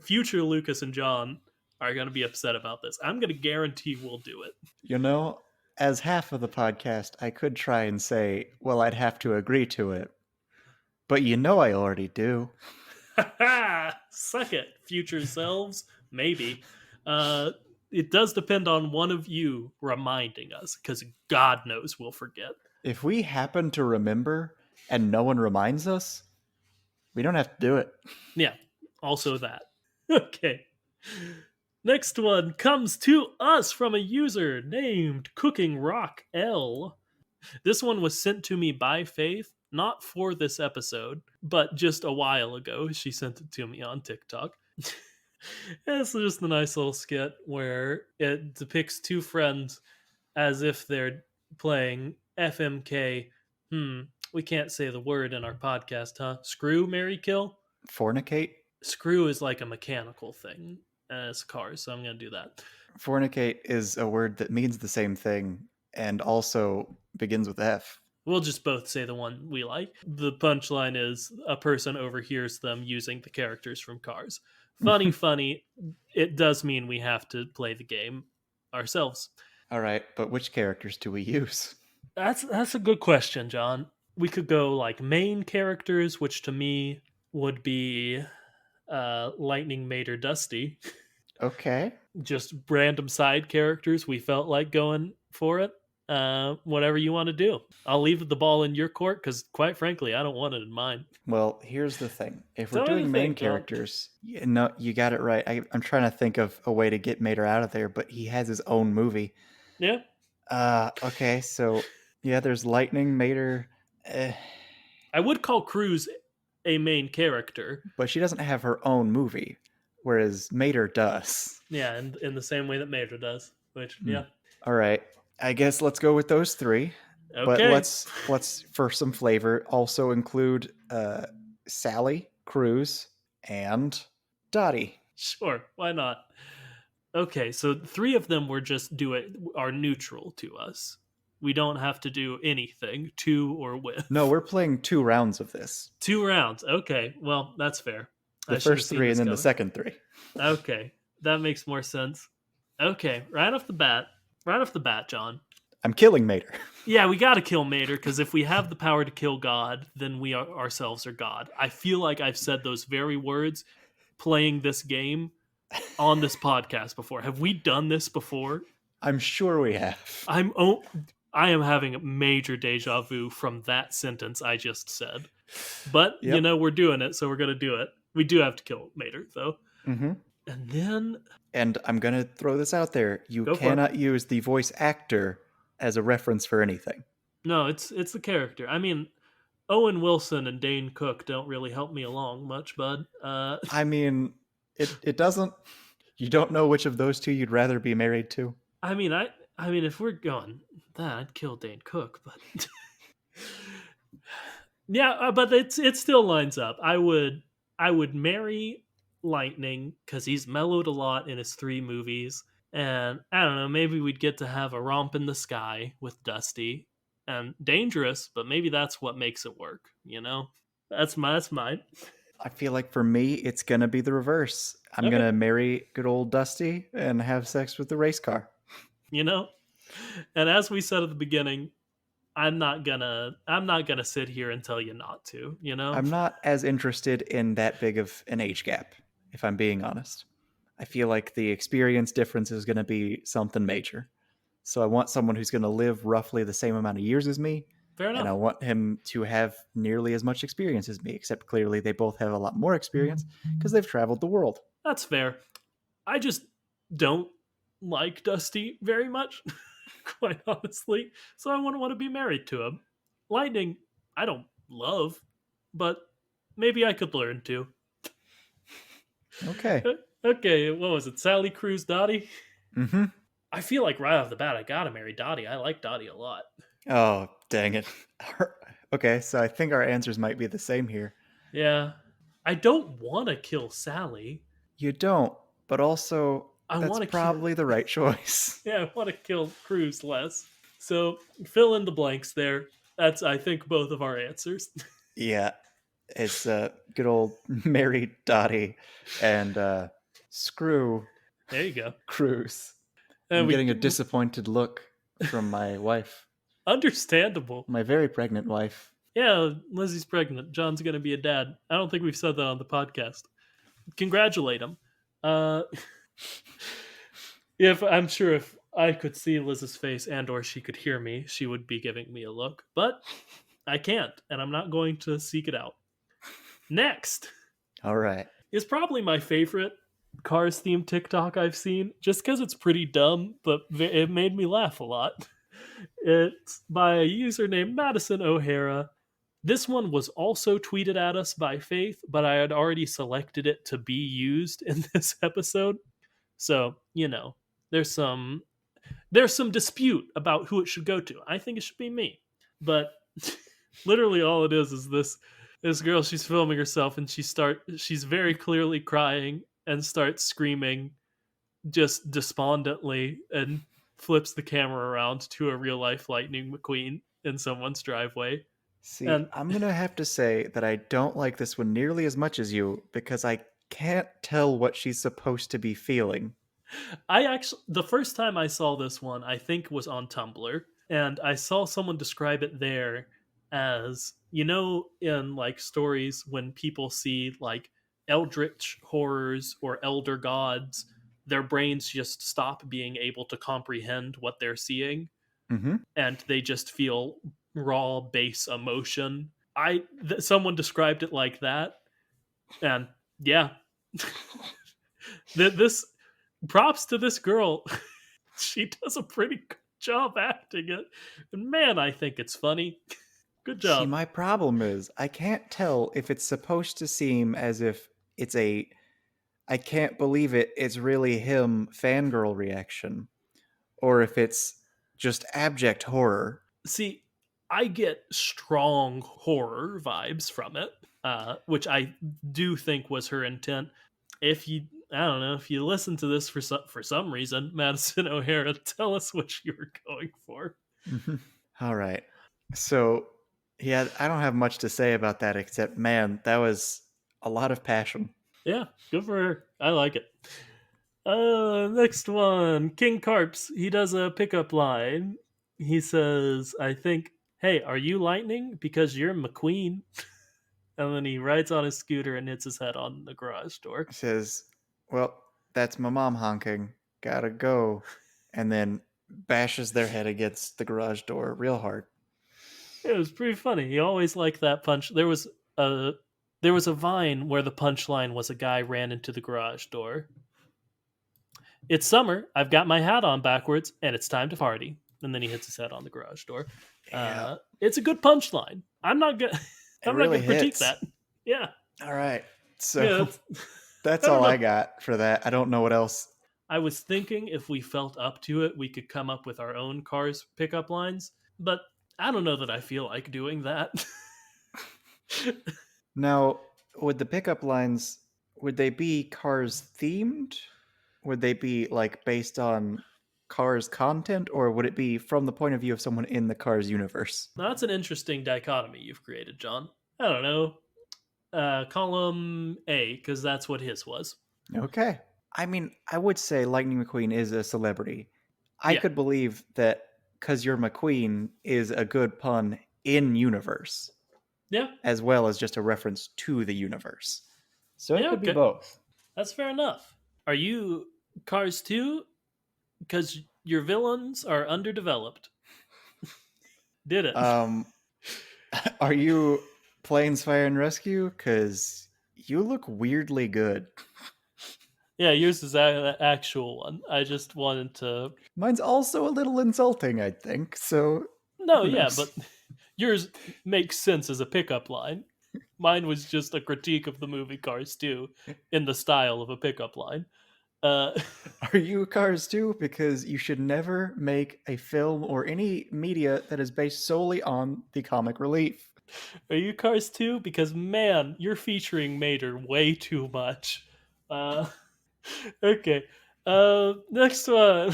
future Lucas and John are gonna be upset about this. I'm gonna guarantee we'll do it. You know, as half of the podcast, I could try and say, well, I'd have to agree to it. But you know I already do. Suck it, future selves. Maybe. It does depend on one of you reminding us, because God knows we'll forget. If we happen to remember and no one reminds us, we don't have to do it. Yeah, also that. Okay. Next one comes to us from a user named Cooking Rock L. This one was sent to me by Faith, not for this episode, but just a while ago. She sent it to me on TikTok. It's just a nice little skit where it depicts two friends as if they're playing FMK. We can't say the word in our podcast, huh? Screw, marry, kill? Fornicate? Screw is like a mechanical thing as cars, so I'm going to do that. Fornicate is a word that means the same thing and also begins with F. We'll just both say the one we like. The punchline is a person overhears them using the characters from Cars. Funny. It does mean we have to play the game ourselves. All right, but which characters do we use? That's a good question, John. We could go like main characters, which to me would be Lightning, Mater, Dusty. Okay. Just random side characters. We felt like going for it. Whatever you want to do. I'll leave the ball in your court because, quite frankly, I don't want it in mine. Well, here's the thing. If we're doing main characters, you got it right. I'm trying to think of a way to get Mater out of there, but he has his own movie. Yeah. Okay, so yeah, there's Lightning, Mater. I would call Cruz a main character, but she doesn't have her own movie, whereas Mater does. Yeah, in the same way that Mater does. Which, yeah. All right. I guess let's go with those three. Okay. But let's for some flavor also include Sally, Cruz, and Dottie. Sure, why not? Okay, so three of them are neutral to us. We don't have to do anything to or with. No, we're playing 2 rounds of this. 2 rounds. Okay, well, that's fair. The first 3 and then the second 3. Okay, that makes more sense. Okay, right off the bat, John. I'm killing Mater. Yeah, we got to kill Mater, because if we have the power to kill God, then we ourselves are God. I feel like I've said those very words playing this game on this podcast before. Have we done this before? I'm sure we have. I am having a major deja vu from that sentence I just said. But, you know, we're doing it, so we're going to do it. We do have to kill Mater, though. Mm-hmm. And then... And I'm going to throw this out there. You cannot use the voice actor as a reference for anything. No, it's the character. I mean, Owen Wilson and Dane Cook don't really help me along much, bud. I mean, it doesn't. You don't know which of those two you'd rather be married to. I mean, I mean, if we're going that, I'd kill Dane Cook, but yeah, but it still lines up. I would marry Lightning because he's mellowed a lot in his 3 movies, and I don't know, maybe we'd get to have a romp in the sky with Dusty, and dangerous, but maybe that's what makes it work. That's mine. I feel like for me, it's gonna be the reverse. I'm Okay, gonna marry good old Dusty and have sex with the race car. you know, and as we said at the beginning, I'm not gonna sit here and tell you not to. I'm not as interested in that big of an age gap, if I'm being honest. I feel like the experience difference is gonna be something major. So I want someone who's gonna live roughly the same amount of years as me, Fair and I enough. want him to have nearly as much experience as me, except clearly they both have a lot more experience because they've traveled the world. That's fair. I just don't like Dusty very much, quite honestly. So I wouldn't want to be married to him. Lightning, I don't love, but maybe I could learn to. Okay. Okay, what was it? Sally Cruz Dottie? Mm-hmm. I feel like right off the bat, I gotta marry Dottie. I like Dottie a lot. Oh, dang it. Okay, so I think our answers might be the same here. Yeah. I don't want to kill Sally. You don't, but also I that's want to kill. probably the right choice. Yeah, I want to kill Cruz less. So fill in the blanks there. That's, I think, both of our answers. Yeah, it's good old Mary Dottie and screw There you go. Cruz. And I'm we getting a disappointed look from my wife, understandable. my very pregnant wife. Yeah, Lizzie's pregnant. John's gonna be a dad. I don't think we've said that on the podcast. Congratulate him. Uh, if I'm sure if I could see Liz's face and or she could hear me, she would be giving me a look. But I can't, and I'm not going to seek it out. Next All right. is probably my favorite Cars themed TikTok I've seen, just because it's pretty dumb, but it made me laugh a lot. It's by a user named Madison O'Hara. This one was also tweeted at us by Faith, but I had already selected it to be used in this episode. So, there's some dispute about who it should go to. I think it should be me. But literally all it is this girl, she's filming herself and she's very clearly crying and starts screaming just despondently and flips the camera around to a real life Lightning McQueen in someone's driveway. See, And I'm going to have to say that I don't like this one nearly as much as you because I can't tell what she's supposed to be feeling. the first time I saw this one, I think was on Tumblr, and I saw someone describe it there as, in like stories when people see like eldritch horrors or elder gods, their brains just stop being able to comprehend what they're seeing Mm-hmm. and they just feel raw base emotion. Someone described it like that, and yeah, this props to this girl. She does a pretty good job acting it, and man, I think it's funny. Good See, job. my problem is I can't tell if it's supposed to seem as if it's I can't believe it's really him fangirl reaction, or if it's just abject horror. See, I get strong horror vibes from it, which I do think was her intent. I don't know, if you listen to this for some reason, Madison O'Hara, tell us what you were going for. All right. So, yeah, I don't have much to say about that except, man, that was a lot of passion. Yeah, good for her. I like it. Next one, King Carps. He does a pickup line. He says, I think, hey, are you Lightning? Because you're McQueen. And then he rides on his scooter and hits his head on the garage door. Says, well, that's my mom honking. Gotta go. And then bashes their head against the garage door real hard. It was pretty funny. He always liked that punch. There was a Vine where the punchline was a guy ran into the garage door. It's summer. I've got my hat on backwards, and it's time to party. And then he hits his head on the garage door. Yeah. It's a good punchline. I'm not good. It I'm not really going to critique hits. that. Yeah. All right. Yeah. So that's I don't all I know. got for that. I don't know what else. I was thinking if we felt up to it, we could come up with our own Cars pickup lines, but I don't know that I feel like doing that. Now, would the pickup lines, would they be Cars themed? Would they be like based on Cars content, or would it be from the point of view of someone in the Cars universe? Now, that's an interesting dichotomy you've created, John. I don't know. Column A, because that's what his was. Okay. I mean, I would say Lightning McQueen is a celebrity. I Yeah. could believe that because you're McQueen is a good pun in universe, Yeah. as well as just a reference to the universe. So it Yeah, could be okay. both. That's fair enough. Are you Cars 2? Because your villains are underdeveloped. Did it. Are you Planes Fire and Rescue? Because you look weirdly good. Yeah, yours is the actual one. I just wanted to. Mine's also a little insulting, I think. So No, who yeah, knows? but yours makes sense as a pickup line. Mine was just a critique of the movie Cars 2 in the style of a pickup line. Uh, Are you Cars too? Because you should never make a film or any media that is based solely on the comic relief. are you Cars 2? Because, man, you're featuring Mater way too much. Uh, okay. Next one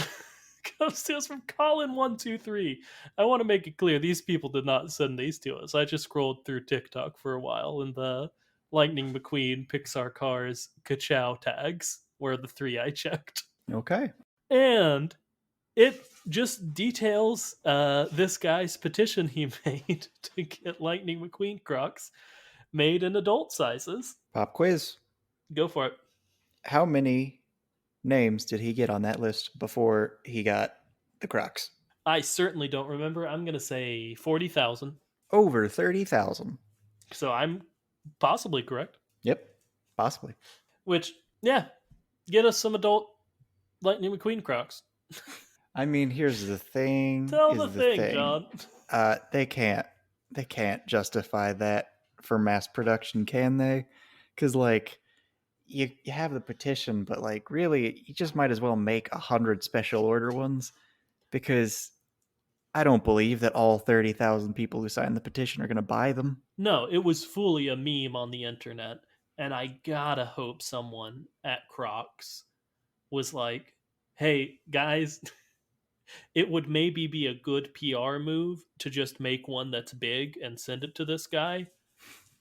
comes to us from Colin123. I want to make it clear these people did not send these to us. I just scrolled through TikTok for a while, and the Lightning McQueen, Pixar Cars, Kachow tags were the three I checked. Okay. And it just details this guy's petition he made to get Lightning McQueen Crocs made in adult sizes. Pop quiz. Go for it. How many names did he get on that list before he got the Crocs? I certainly don't remember. I'm going to say 40,000. Over 30,000. So I'm possibly correct. Yep. Possibly. Which, yeah, get us some adult Lightning McQueen Crocs. I mean, here's the thing. Tell the thing, John. They can't justify that for mass production, can they? Because like you have the petition, but like really, you just might as well make 100 special order ones, because I don't believe that all 30,000 people who signed the petition are going to buy them. No, it was fully a meme on the internet, and I gotta hope someone at Crocs was like, hey, guys, it would maybe be a good PR move to just make one that's big and send it to this guy.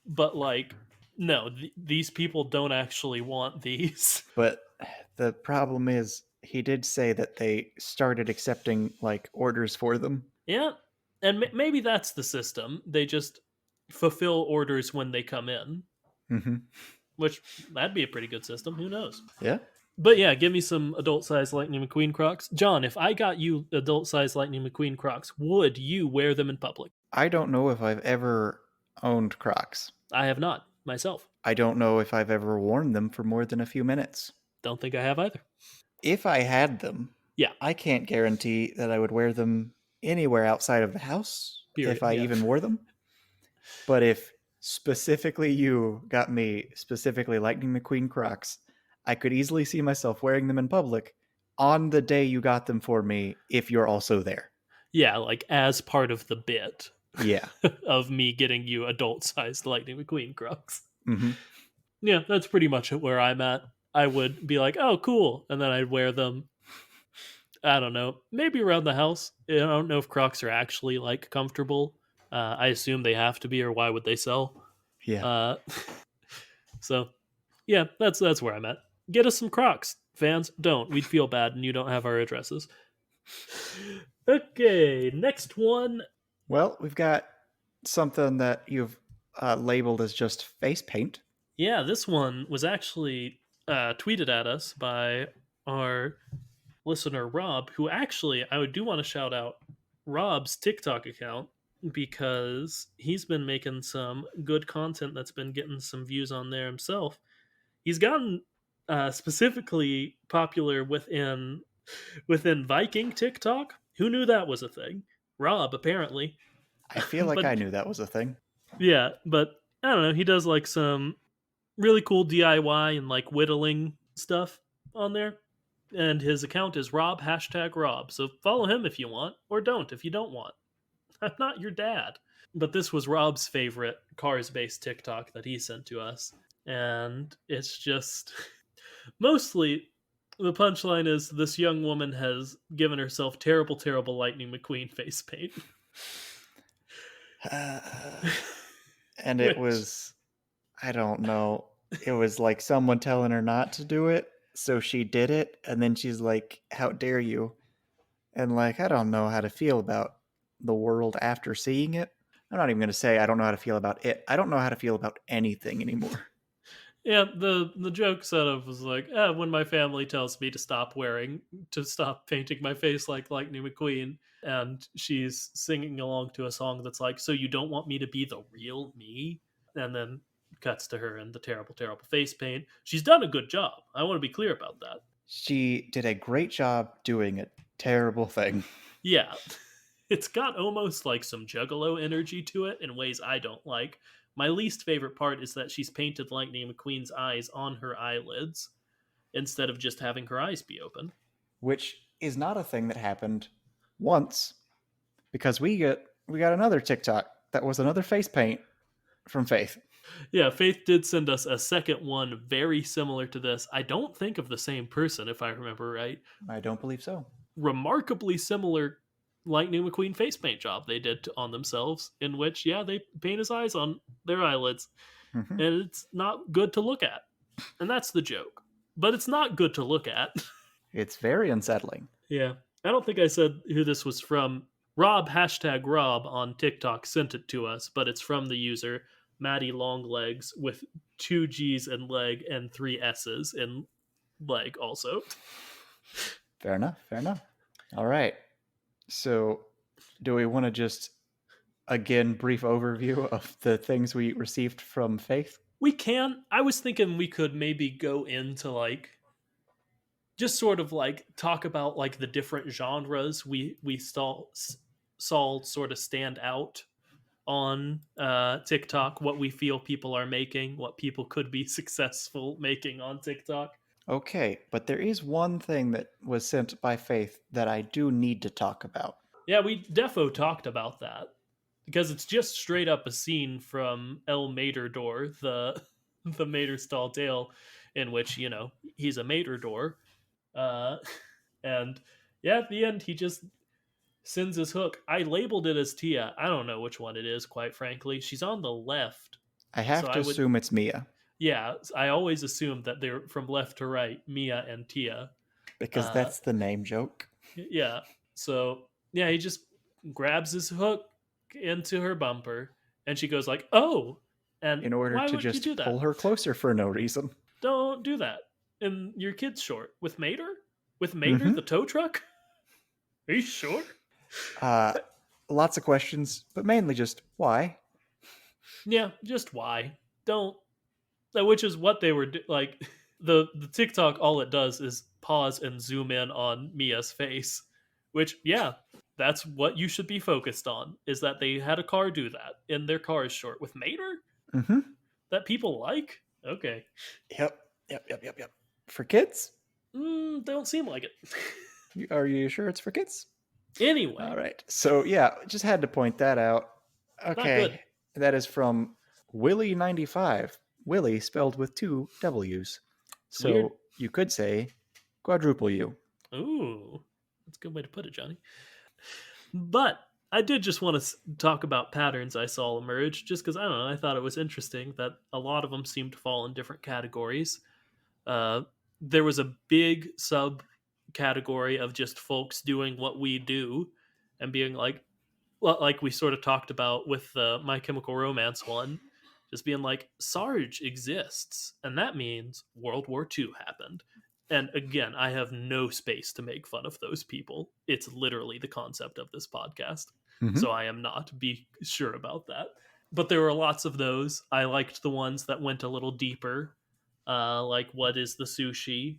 But, like, no, these people don't actually want these. But the problem is, he did say that they started accepting like orders for them. Yeah, and maybe that's the system. They just fulfill orders when they come in, Mm-hmm. which that'd be a pretty good system. Who knows? Yeah. But yeah, give me some adult-sized Lightning McQueen Crocs. John, if I got you adult-sized Lightning McQueen Crocs, would you wear them in public? I don't know if I've ever owned Crocs. I have not, myself. I don't know if I've ever worn them for more than a few minutes. Don't think I have either. If I had them, Yeah. I can't guarantee that I would wear them anywhere outside of the house, Period, if I yeah. even wore them. But if specifically you got me specifically Lightning McQueen Crocs, I could easily see myself wearing them in public on the day you got them for me, if you're also there. Yeah, like as part of the bit Yeah. of me getting you adult-sized Lightning McQueen Crocs. Mm-hmm. Yeah, that's pretty much where I'm at. I would be like, oh, cool. And then I'd wear them, I don't know, maybe around the house. I don't know if Crocs are actually like comfortable. I assume they have to be, or why would they sell? Yeah. So, yeah, that's where I'm at. Get us some Crocs. Fans, don't. We'd feel bad and you don't have our addresses. Okay, next one. Well, we've got something that you've labeled as just face paint. Yeah, this one was actually tweeted at us by our listener, Rob, who actually, I do want to shout out Rob's TikTok account, because he's been making some good content that's been getting some views on there himself. He's gotten specifically popular within Viking TikTok. Who knew that was a thing? Rob, apparently. I feel like But I knew that was a thing. Yeah, but I don't know. He does like some really cool DIY and like whittling stuff on there. And his account is Rob hashtag Rob. So follow him if you want, or don't if you don't want. I'm not your dad. But this was Rob's favorite cars based TikTok that he sent to us. And it's just mostly the punchline is this young woman has given herself terrible, terrible Lightning McQueen face paint. And it Which, was, I don't know, it was like someone telling her not to do it. So she did it. And then she's like, how dare you? And like, I don't know how to feel about the world after seeing it. I'm not even going to say I don't know how to feel about it. I don't know how to feel about anything anymore. yeah, the joke sort of was like, when my family tells me to stop painting my face like Lightning McQueen, and she's singing along to a song that's like, so you don't want me to be the real me? And then cuts to her in the terrible, terrible face paint. She's done a good job. I want to be clear about that. She did a great job doing a terrible thing. Yeah, it's got almost like some Juggalo energy to it in ways I don't like. My least favorite part is that she's painted Lightning McQueen's eyes on her eyelids instead of just having her eyes be open. Which is not a thing that happened once because we got another TikTok that was another face paint from Faith. Yeah, Faith did send us a second one very similar to this. I don't think of the same person, if I remember right. I don't believe so. Remarkably similar Lightning McQueen face paint job they did on themselves, in which, yeah, they paint his eyes on their eyelids, Mm-hmm. and it's not good to look at. And that's the joke. But it's not good to look at. It's very unsettling. Yeah. I don't think I said who this was from. Rob hashtag Rob on TikTok sent it to us, but it's from the user Maddie Longlegs with two G's in leg and three S's in leg also. Fair enough. Fair enough. All right. So, do we want to just again brief overview of the things we received from Faith? We can. I was thinking we could maybe go into like just sort of like talk about like the different genres we saw sort of stand out on TikTok, what we feel people are making, what people could be successful making on TikTok. Okay, but there is one thing that was sent by Faith that I do need to talk about. Yeah, we defo talked about that because it's just straight up a scene from El Matador, the Materstall tale, in which he's a Matador, uh, and yeah, at the end he just sends his hook. I labeled it as Tia. I don't know which one it is, quite frankly. She's on the left, I so have to I would. assume it's Mia Yeah, I always assumed that they're from left to right, Mia and Tia. because Uh, that's the name joke. yeah, so yeah, he just grabs his hook into her bumper, and she goes like, "Oh," and In order why to would you just do pull that? her closer for no reason. Don't do that. And your kid's short with Mater, Mm-hmm. the tow truck. Are you sure? Uh, lots of questions, but mainly just why? Yeah, just why? Don't. Which is what they were like. The TikTok, all it does is pause and zoom in on Mia's face, which yeah, that's what you should be focused on. Is that they had a car do that, and their car is short with Mater Mm-hmm. that people like. Okay, Yep. Yep. Yep. Yep. Yep. For kids? don't seem like it. Are you sure it's for kids? Anyway, All right. So yeah, just had to point that out. not good. Okay, that is from Willie95. Willie spelled with two W's. It's weird. So you could say quadruple U. Ooh, that's a good way to put it, Johnny. But I did just want to talk about patterns I saw emerge, just because I don't know. I thought it was interesting that a lot of them seem to fall in different categories. Uh, there was a big subcategory of just folks doing what we do and being like, well, like we sort of talked about with the My Chemical Romance one, just being like, Sarge exists, and that means World War II happened. And again, I have no space to make fun of those people. It's literally the concept of this podcast. Mm-hmm. So I am not, be sure about that. But there were lots of those. I liked the ones that went a little deeper, like what is the sushi,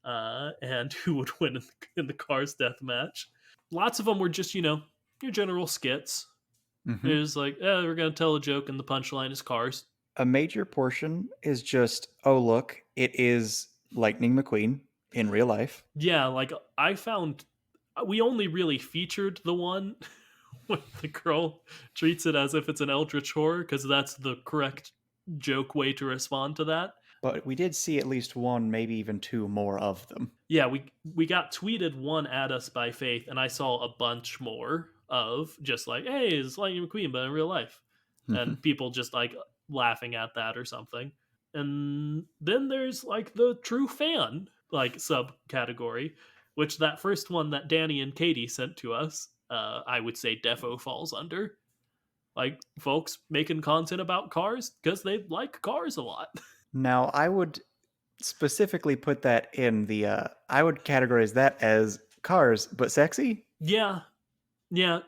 and who would win in the Cars death match. Lots of them were just, your general skits. Mhm. It was like, we're gonna tell a joke, and the punchline is cars. A major portion is just, oh, look, it is Lightning McQueen in real life. Yeah, like I found we only really featured the one when the girl treats it as if it's an eldritch horror, because that's the correct joke way to respond to that. But we did see at least one, maybe even two more of them. Yeah, we got tweeted one at us by Faith, and I saw a bunch more of just like, hey, it's Lightning McQueen, but in real life, and people just like laughing at that or something. And then there's like the true fan like subcategory, which that first one that Danny and Katie sent to us, I would say defo falls under. Like folks making content about cars because they like cars a lot. Now, I would specifically put that in the, I would categorize that as cars, but sexy. Yeah, yeah,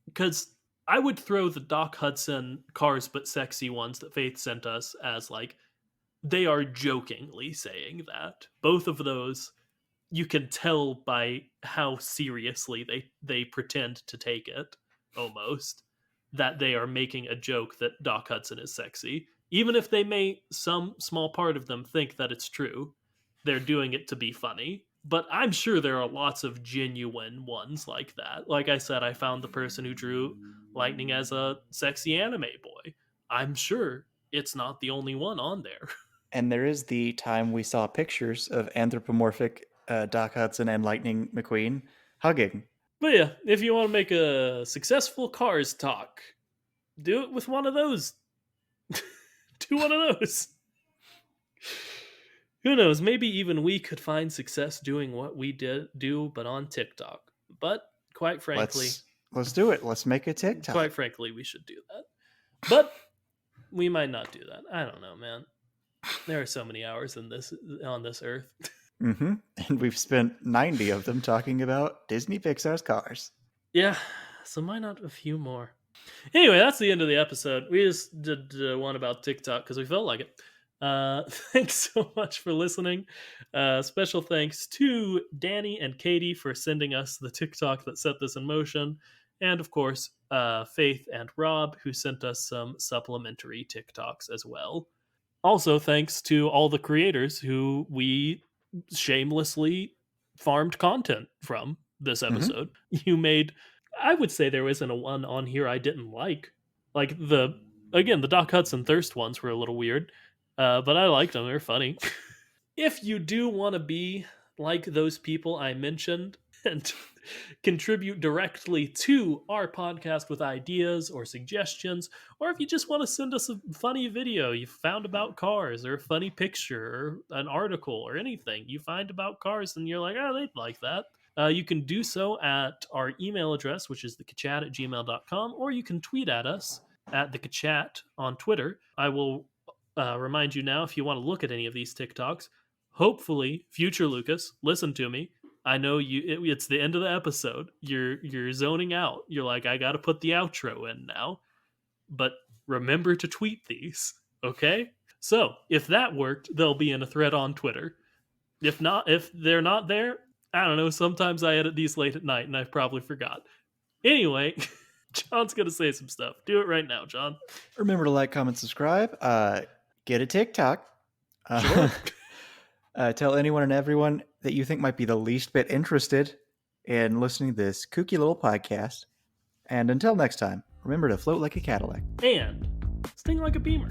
because I would throw the Doc Hudson cars but sexy ones that Faith sent us as like they are jokingly saying that. Both of those you can tell by how seriously they pretend to take it, almost, that they are making a joke that Doc Hudson is sexy. Even if they may, some small part of them, think that it's true, they're doing it to be funny. But I'm sure there are lots of genuine ones like that. Like I said, I found the person who drew Lightning as a sexy anime boy. I'm sure it's not the only one on there. And there is the time we saw pictures of anthropomorphic Doc Hudson and Lightning McQueen hugging. But yeah, if you want to make a successful Cars talk, do it with one of those. Do one of those. Who knows? Maybe even we could find success doing what we do, but on TikTok. But quite frankly, let's do it. Let's make a TikTok. Quite frankly, we should do that. But we might not do that. I don't know, man. There are so many hours on this earth. Mm-hmm. And we've spent 90 of them talking about Disney Pixar's cars. Yeah, so why not a few more? Anyway, that's the end of the episode. We just did one about TikTok because we felt like it. Thanks so much for listening. Special thanks to Danny and Katie for sending us the TikTok that set this in motion. And of course, Faith and Rob, who sent us some supplementary TikToks as well. Also, thanks to all the creators who we shamelessly farmed content from this episode. Mm-hmm. You made, I would say there isn't a one on here I didn't like. Like the Doc Hudson Thirst ones were a little weird. But I liked them. They're funny. If you do want to be like those people I mentioned and contribute directly to our podcast with ideas or suggestions, or if you just want to send us a funny video you found about cars, or a funny picture, or an article, or anything you find about cars and you're like, oh, they'd like that, you can do so at our email address, which is thekachat@gmail.com, or you can tweet at us at thekachat on Twitter. I will remind you now, if you want to look at any of these TikToks, hopefully, future Lucas, listen to me. I know it's the end of the episode. You're zoning out. You're like, I got to put the outro in now. But remember to tweet these, okay? So if that worked, they'll be in a thread on Twitter. If not, if they're not there, I don't know. Sometimes I edit these late at night, and I probably forgot. Anyway, John's gonna say some stuff. Do it right now, John. Remember to like, comment, subscribe. Get a TikTok. Sure. Tell anyone and everyone that you think might be the least bit interested in listening to this kooky little podcast. And until next time, remember to float like a Cadillac. And sting like a Beamer.